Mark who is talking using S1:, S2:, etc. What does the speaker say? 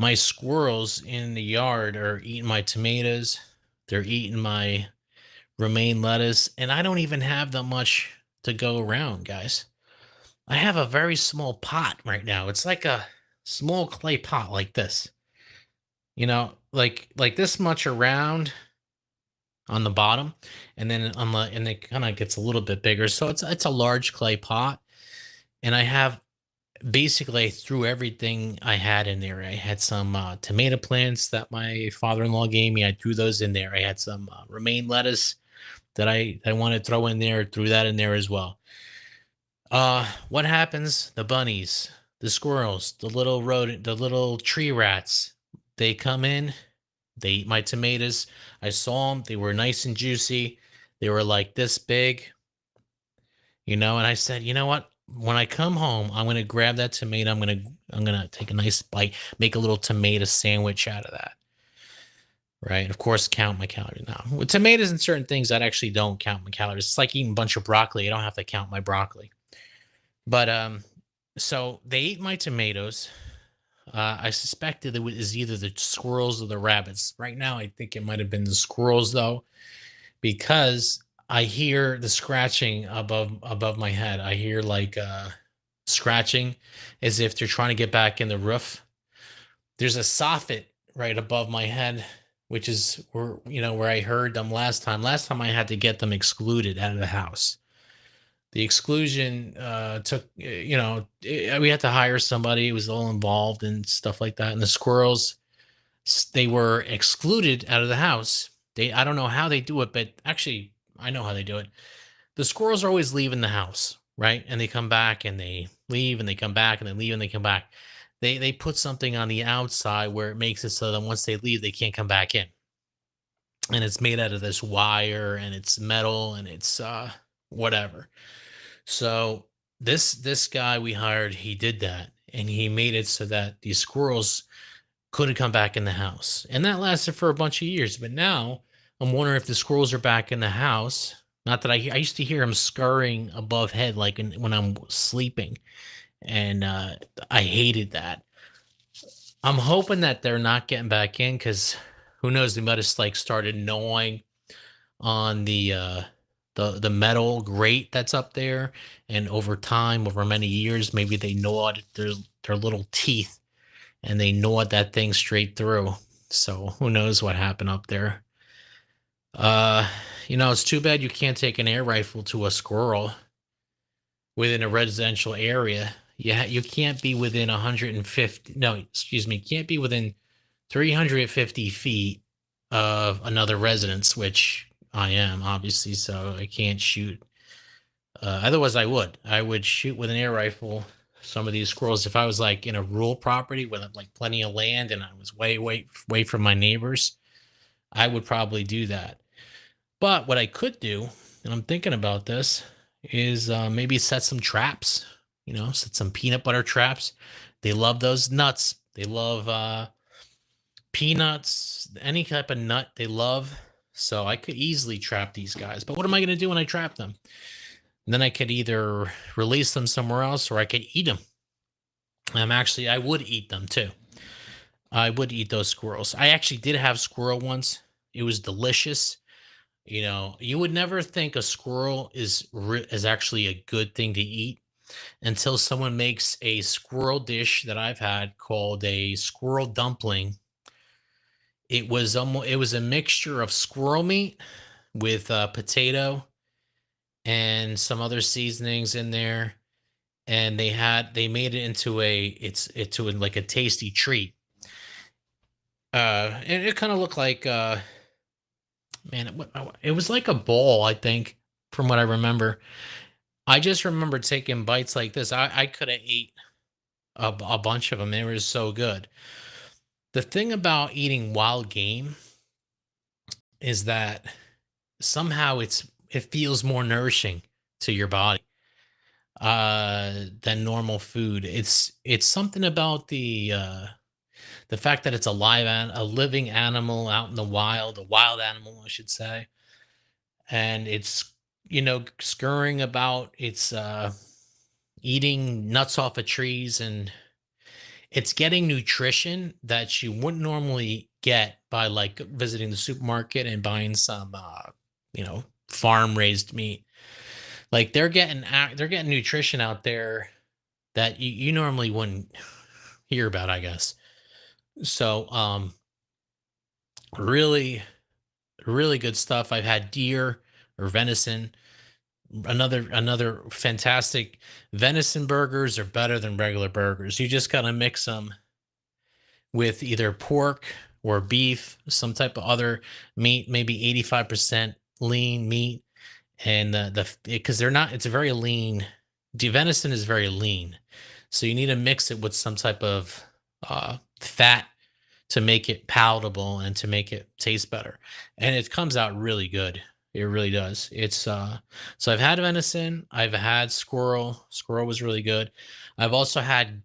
S1: My squirrels in the yard are eating my tomatoes. They're eating my romaine lettuce, and I don't even have that much to go around, guys. I have a very small pot right now. It's like a small clay pot like this. Like this much around on the bottom, and then on the and it kind of gets a little bit bigger. So it's a large clay pot, and I have basically I threw everything I had in there. I had some tomato plants that my father-in-law gave me. I threw those in there. I had some romaine lettuce that I want to throw in there. Threw that in there as well. What happens? The bunnies, the squirrels, the little rodent, the little tree rats. They come in. They eat my tomatoes. I saw them. They were nice and juicy. They were like this big, and I said, you know what? When I come home, I'm gonna grab that tomato. I'm gonna take a nice bite, make a little tomato sandwich out of that. Right. And of course, count my calories now. With tomatoes and certain things, I actually don't count my calories. It's like eating a bunch of broccoli. I don't have to count my broccoli. But so they ate my tomatoes. I suspected it was either the squirrels or the rabbits. Right now, I think it might have been the squirrels though, because I hear the scratching above my head. I hear like scratching as if they're trying to get back in the roof. There's a soffit right above my head, which is where I heard them last time. Last time I had to get them excluded out of the house. The exclusion took, we had to hire somebody. It was all involved and stuff like that. And the squirrels, they were excluded out of the house. I don't know how they do it, but actually, I know how they do it. The squirrels are always leaving the house, right? And they come back and they leave and they come back and they leave and they come back. They put something on the outside where it makes it so that once they leave, they can't come back in. And it's made out of this wire and it's metal and it's whatever. So this guy we hired, he did that and he made it so that these squirrels couldn't come back in the house. And that lasted for a bunch of years. But now I'm wondering if the squirrels are back in the house. Not that I used to hear them scurrying above head like when I'm sleeping. And I hated that. I'm hoping that they're not getting back in because who knows, they might have like started gnawing on the metal grate that's up there, and over time, over many years, maybe they gnawed their little teeth and they gnawed that thing straight through. So who knows what happened up there? Uh, it's too bad you can't take an air rifle to a squirrel within a residential area. Yeah, you can't be within 150. No, excuse me, can't be within 350 feet of another residence, which I am obviously, so I can't shoot. Otherwise, I would. I would shoot with an air rifle some of these squirrels if I was like in a rural property with like plenty of land and I was way from my neighbors. I would probably do that. But what I could do, and I'm thinking about this, is maybe set some traps. Set some peanut butter traps. They love those nuts. They love peanuts, any type of nut they love. So I could easily trap these guys. But what am I going to do when I trap them? And then I could either release them somewhere else or I could eat them. I would eat them too. I would eat those squirrels. I actually did have squirrel once. It was delicious. You would never think a squirrel is actually a good thing to eat until someone makes a squirrel dish that I've had called a squirrel dumpling. It was a mixture of squirrel meat with potato and some other seasonings in there, and they made it into like a tasty treat. And it kind of looked like man, it was like a bowl, I think, from what I remember. I just remember taking bites like this. I could have ate a bunch of them. They were so good. The thing about eating wild game is that somehow it feels more nourishing to your body than normal food. It's something about the fact that it's a living animal out in the wild, a wild animal I should say, and it's scurrying about, it's eating nuts off of trees, and it's getting nutrition that you wouldn't normally get by like visiting the supermarket and buying some farm raised meat. Like they're getting nutrition out there that you normally wouldn't hear about, I guess. So really, really good stuff. I've had deer or venison. Another fantastic venison burgers are better than regular burgers. You just gotta mix them with either pork or beef, some type of other meat, maybe 85% lean meat, and the because they're not. It's a very lean. The venison is very lean, so you need to mix it with some type of fat to make it palatable and to make it taste better. And it comes out really good. It really does. It's so I've had venison, I've had squirrel. Squirrel was really good. I've also had